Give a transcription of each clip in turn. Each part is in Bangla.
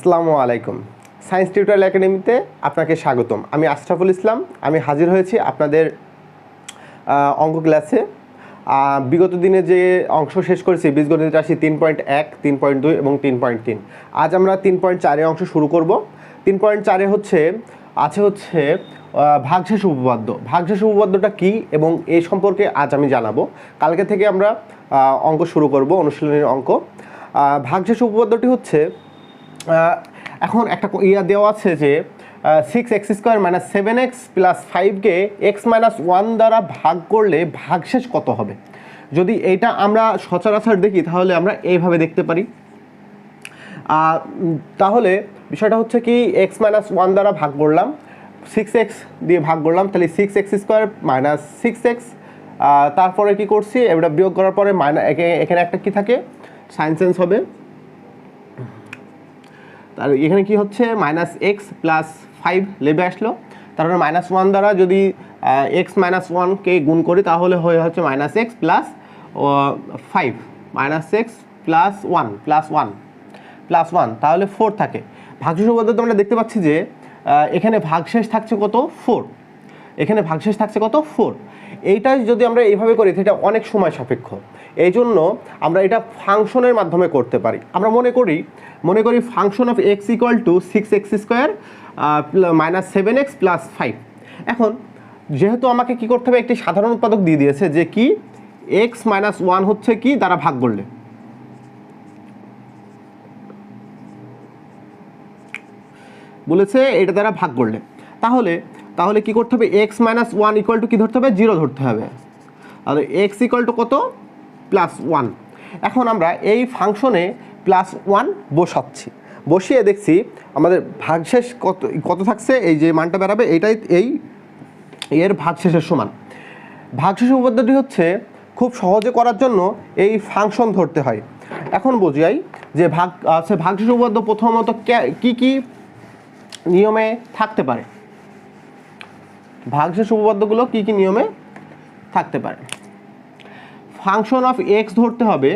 আসসালামু আলাইকুম। সায়েন্স টিউটোরিয়াল একাডেমিতে আপনাকে স্বাগতম। আমি আশরাফুল ইসলাম। আমি হাজির হয়েছি আপনাদের অঙ্ক ক্লাসে। বিগত দিনে যে অংশ শেষ করেছি বীজগণিত রাশি 3.1, 3.2 এবং 3.3। আজ আমরা 3.4 অংশ শুরু করব। 3.4 হচ্ছে ভাগশেষ উপপাদ্য। ভাগশেষ উপপাদ্যটা কী এবং এই সম্পর্কে আজ আমি জানাবো। কালকে থেকে আমরা অঙ্ক শুরু করব, অনুশীলনের অঙ্ক। ভাগশেষ উপপাদ্যটি হচ্ছে, এখন একটা দেওয়া আছে যে 6x² - 7x + 5-কে x - 1 দ্বারা ভাগ করলে ভাগশেষ কত হবে। যদি এইটা আমরা সচরাচর দেখি তাহলে আমরা এইভাবে দেখতে পারি। তাহলে বিষয়টা হচ্ছে কি, x - 1 দ্বারা ভাগ করলাম, 6x দিয়ে ভাগ করলাম, তাহলে 6x² - 6x। তারপরে কি করছি, এটা বিয়োগ করার পরে এখানে একটা কি থাকে, সাইন চেঞ্জ হবে। আর এখানে কি হচ্ছে, -x + 5 লেবে আসলো। তারপরে -1 দ্বারা যদি x - 1-কে গুণ করি তাহলে হচ্ছে -x + 5, -x + 1 তাহলে 4 থাকে। ভাগশেষ উপপাদ্যতে আমরা দেখতে পাচ্ছি যে এখানে ভাগশেষ থাকছে কত, 4। এখানে ভাগশেষ থাকছে কত, 4। এইটাই যদি আমরা এইভাবে করি এটা অনেক সময় সাপেক্ষ। এই জন্য আমরা এটা ফাংশনের মাধ্যমে করতে পারি। আমরা মনে করি function of x = 6x² - 7x + 5। এখন যেহেতু আমাকে কি করতে হবে, একটি সাধারণ উৎপাদক দিয়ে দিয়েছে যে কি x - 1 হচ্ছে কি দ্বারা ভাগ করলে, বলেছে এটা দ্বারা ভাগ করলে, তাহলে কি করতে হবে, x - 1 = কি ধরতে হবে, 0 ধরতে হবে। তাহলে x = কত, +1। এখন আমরা এই ফাংশনে +1 বসাচ্ছি, বসিয়ে দেখছি আমাদের ভাগশেষ কত থাকছে। এই যে মানটা বেরাবে এইটাই এর ভাগশেষের সমান। ভাগশেষ উপপাদ্যটি হচ্ছে খুব সহজে করার জন্য এই ফাংশন ধরতে হয়। এখন বোঝাই যে ভাগশেষ উপপাদ্য প্রথমত কি নিয়মে থাকতে পারে। ভাগশেষ উপপাদ্যগুলো কি নিয়মে থাকতে পারে। ফাংশন অফ x ধরতে হবে,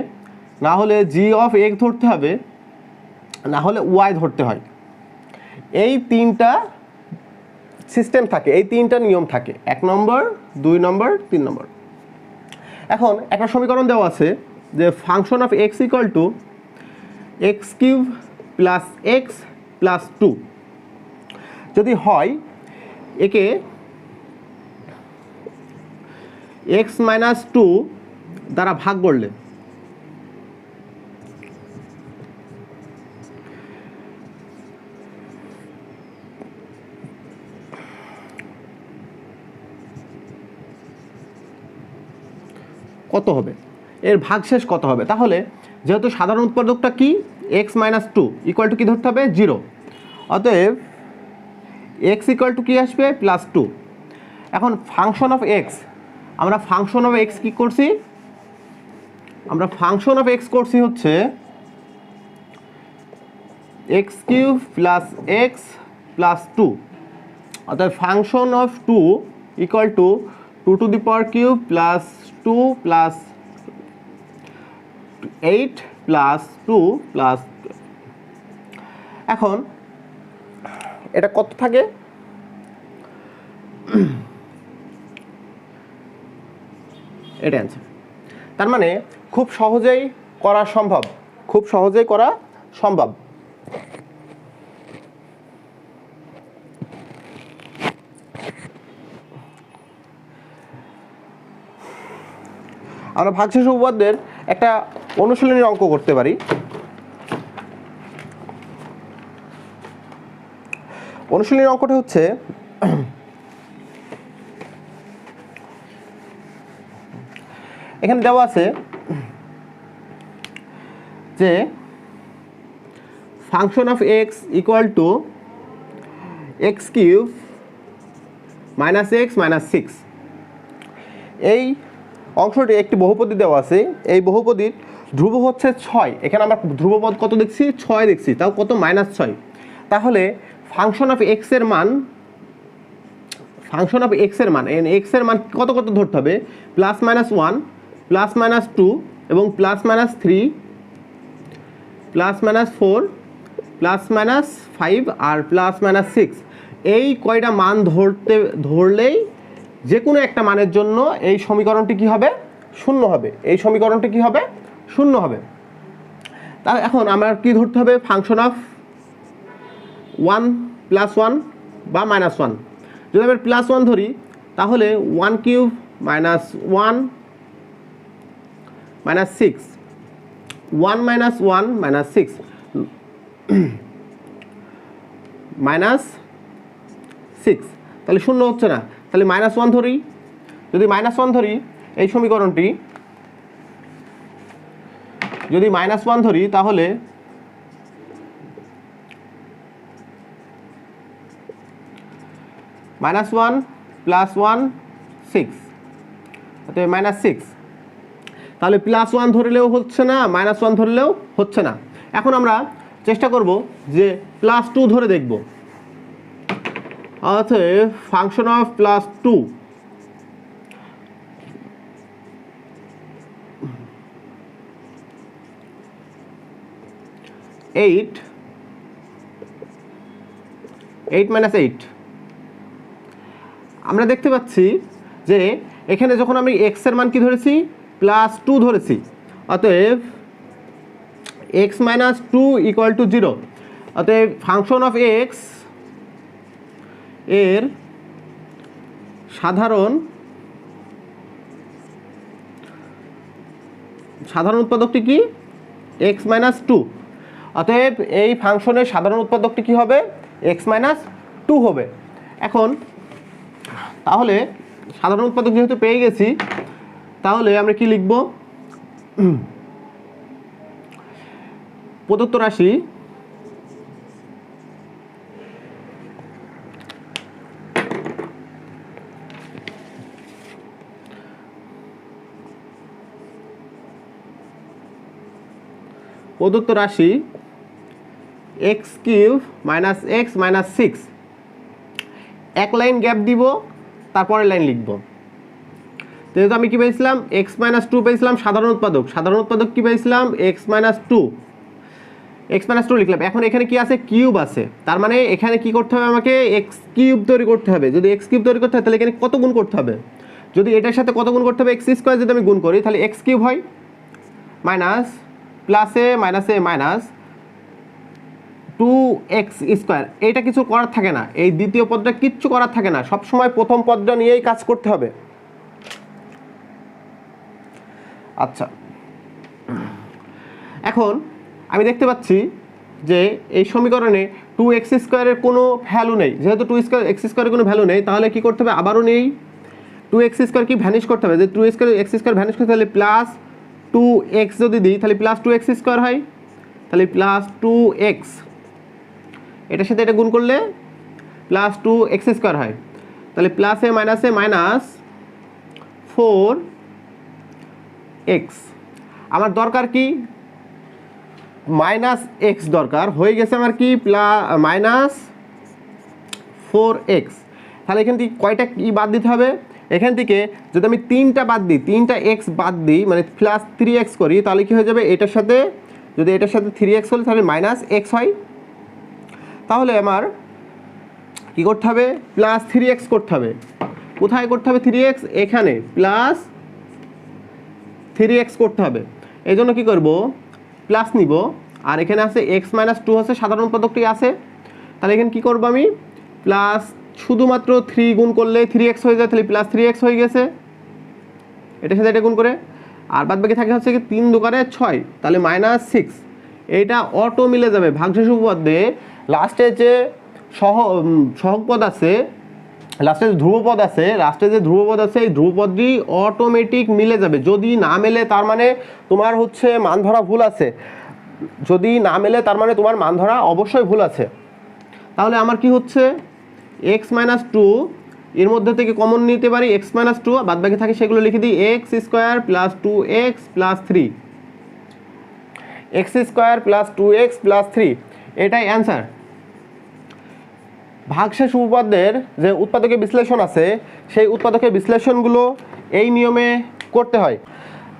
না হলে g অফ x ধরতে হবে, না হলে y ধরতে হয়। এই তিনটা সিস্টেম থাকে, এই তিনটা নিয়ম থাকে, 1 নম্বর, 2 নম্বর, 3 নম্বর। এখন একটা সমীকরণ দেওয়া আছে যে function of x = x³ + x + 2 যদি হয়, একে x - 2 দ্বারা ভাগ করলে কত হবে, এর ভাগশেষ কত হবে। তাহলে যেহেতু সাধারণ উৎপাদকটা কি, x - 2 = কি ধরতে হবে, 0। অতএব x = কি আসবে, +2। এখন ফাংশন অফ x, আমরা ফাংশন অফ x কি করছি, আমরা ফাংশন অফ x করছি হচ্ছে x³ + x + 2। অর্থাৎ ফাংশন অফ 2 = 2³ + 2 + 8 + 2 + এখন এটা কত থাকে, এটা অ্যান্সার। তার মানে খুব সহজেই করা সম্ভব, আমরা ভাগশেষ উপপাদ্যের একটা অনুশীলনের অঙ্ক করতে পারি। অনুশীলনের অঙ্কটা হচ্ছে, এখানে দেওয়া আছে যে function of x = x³ - x - 6। এই অংশটি একটি বহুপদী দেওয়া আছে। এই বহুপদীর ধ্রুব হচ্ছে 6। এখানে আমরা ধ্রুবপদ কত দেখছি, 6 দেখছি, তাও কত, -6। তাহলে ফাংশন অফ x এর মান, x এর মান কত ধরতে হবে, +-1, +-2 এবং +-3, +-4, প্লাস মাইনাস 5 আর প্লাস মাইনাস 6 এই কয়টা মান ধরলেই যে কোনো একটা মানের জন্য এই সমীকরণটি কি হবে শূন্য হবে এই সমীকরণটি কি হবে শূন্য হবে তাহলে এখন আমরা কি ধরতে হবে ফাংশন অফ 1 প্লাস 1 বা মাইনাস 1 যদি আমরা প্লাস 1 ধরি তাহলে 1 cube minus 1 minus 6 1 minus 1 minus 6 minus 6 তাহলে শূন্য হচ্ছে না তাহলে মাইনাস 1 ধরি যদি মাইনাস 1 ধরি এই সমীকরণটি যদি মাইনাস 1 ধরি তাহলে মাইনাস 1 প্লাস 1 6 অতএব মাইনাস 6 তাহলে প্লাস 1 ধরলেও হচ্ছে না মাইনাস 1 ধরলেও হচ্ছে না এখন আমরা চেষ্টা করব যে প্লাস 2 ধরে দেখব অতএব ফাংশন অফ প্লাস 2 8 মাইনাস 8 আমরা দেখতে পাচ্ছি যে এখানে যখন আমি x এর মান কি ধরেছি প্লাস 2 ধরেছি অতএব x মাইনাস 2 ইকুয়াল টু 0 অতএব ফাংশন অফ x এর সাধারণ উৎপাদকটি কি x মাইনাস 2 অতএব এই ফাংশনের সাধারণ উৎপাদকটি কি হবে x মাইনাস 2 হবে এখন তাহলে সাধারণ উৎপাদক যেহেতু পেয়ে গেছি তাহলে আমরা কি লিখব প্রদত্ত রাশি x cube minus x minus 6 এক লাইন গ্যাপ দিব তারপরের লাইন লিখব যেহেতু আমি কি পেয়েছিলাম x মাইনাস 2 পেয়েছিলাম সাধারণ উৎপাদক কি পেয়েছিলাম x মাইনাস 2 লিখলাম এখন এখানে কি আছে কিউব আছে তার মানে এখানে কি করতে হবে আমাকে x কিউব তৈরি করতে হবে যদি x কিউব তৈরি করতে হয় তাহলে এখানে কত গুণ করতে হবে যদি এটার সাথে কত গুণ করতে হবে x স্কয়ার যদি আমি গুণ করি তাহলে x কিউব হয় মাইনাস প্লাসে মাইনাসে মাইনাস 2x স্কয়ার এটা কিছু করার থাকে না এই দ্বিতীয় পদটা কিচ্ছু করার থাকে না সব সময় প্রথম পদটা নিয়েই কাজ করতে হবে আচ্ছা এখন আমি দেখতে পাচ্ছি যে এই সমীকরণে 2x স্কয়ারের কোনো ভ্যালু নেই যেহেতু 2x স্কয়ারের কোনো ভ্যালু নেই তাহলে কি করতে হবে আবারও নেই 2x স্কয়ার কি ভ্যানিশ করতে হবে যে 2x স্কয়ার ভ্যানিশ করতে হলে প্লাস 2x যদি দিই তাহলে প্লাস 2x স্কয়ার হয় তাহলে প্লাস 2x এটার সাথে এটা গুণ করলে প্লাস 2x স্কয়ার হয় তাহলে প্লাসে মাইনাসে মাইনাস 4x আমার দরকার কি মাইনাস x দরকার হয়ে গেছে আমার কি মাইনাস 4x তাহলে এখান থেকে কয়টা কি বাদ দিতে হবে এখান থেকে যদি আমি 3টা বাদ দিই 3টা x বাদ দিই মানে প্লাস 3x করি তাহলে কি হয়ে যাবে এটার সাথে যদি এটার সাথে 3x হলে তাহলে মাইনাস x হয় তাহলে আমার কি করতে হবে প্লাস 3x করতে হবে কোথায় করতে হবে 3x এখানে প্লাস 3x করতে হবে এই জন্য কী করবো প্লাস নিব আর এখানে আছে x মাইনাস 2 আছে সাধারণ উৎপাদকটি আছে তাহলে এখানে কী করবো আমি প্লাস শুধুমাত্র 3 গুণ করলে 3x হয়ে যায় তাহলে প্লাস 3x হয়ে গেছে এটার সাথে এটা গুণ করে আর বাদ বাকি থাকে হচ্ছে কি 3 দুকারে 6 তাহলে মাইনাস 6 এইটা অটো মিলে যাবে ভাগশেষ উপপাদ্যে লাস্টে যে সহগপদ আছে লাস্টে যে ধ্রুবপদ আছে এই ধ্রুবপদটি অটোমেটিক মিলে যাবে যদি না মেলে তার মানে তোমার হচ্ছে মান ধরা ভুল আছে যদি না মেলে তার মানে তোমার মান ধরা অবশ্যই ভুল আছে তাহলে আমার কি হচ্ছে x মাইনাস 2 এর মধ্যে থেকে কমন নিতে পারি x মাইনাস 2 বাদ বাকি থাকে সেগুলো লিখে দিই x square plus 2x plus 3 x square plus 2x plus 3 এটাই অ্যান্সার ভাগশেষ উপপাদ্যের যে উৎপাদকের বিশ্লেষণ আছে সেই উৎপাদকের বিশ্লেষণগুলো এই নিয়মে করতে হয়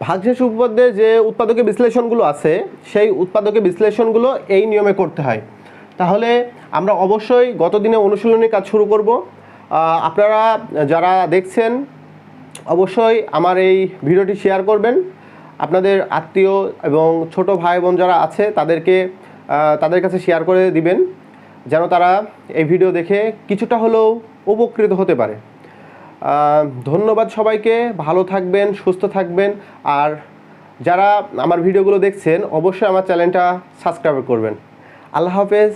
ভাগশেষ উপপাদ্যের যে উৎপাদকের বিশ্লেষণগুলো আছে সেই উৎপাদকের বিশ্লেষণগুলো এই নিয়মে করতে হয় তাহলে আমরা অবশ্যই গত দিনে অনুশীলনী কাজ শুরু করব। আপনারা যারা দেখছেন অবশ্যই আমার এই ভিডিওটি শেয়ার করবেন, আপনাদের আত্মীয় এবং ছোট ভাই বোন যারা আছে তাদের কাছে শেয়ার করে দিবেন, যেন তারা এই ভিডিও দেখে কিছুটা হলেও উপকৃত হতে পারে। ধন্যবাদ সবাইকে, ভালো থাকবেন, সুস্থ থাকবেন। আর যারা আমার ভিডিওগুলো দেখছেন অবশ্যই আমার চ্যানেলটা সাবস্ক্রাইব করবেন। আল্লাহ হাফেজ।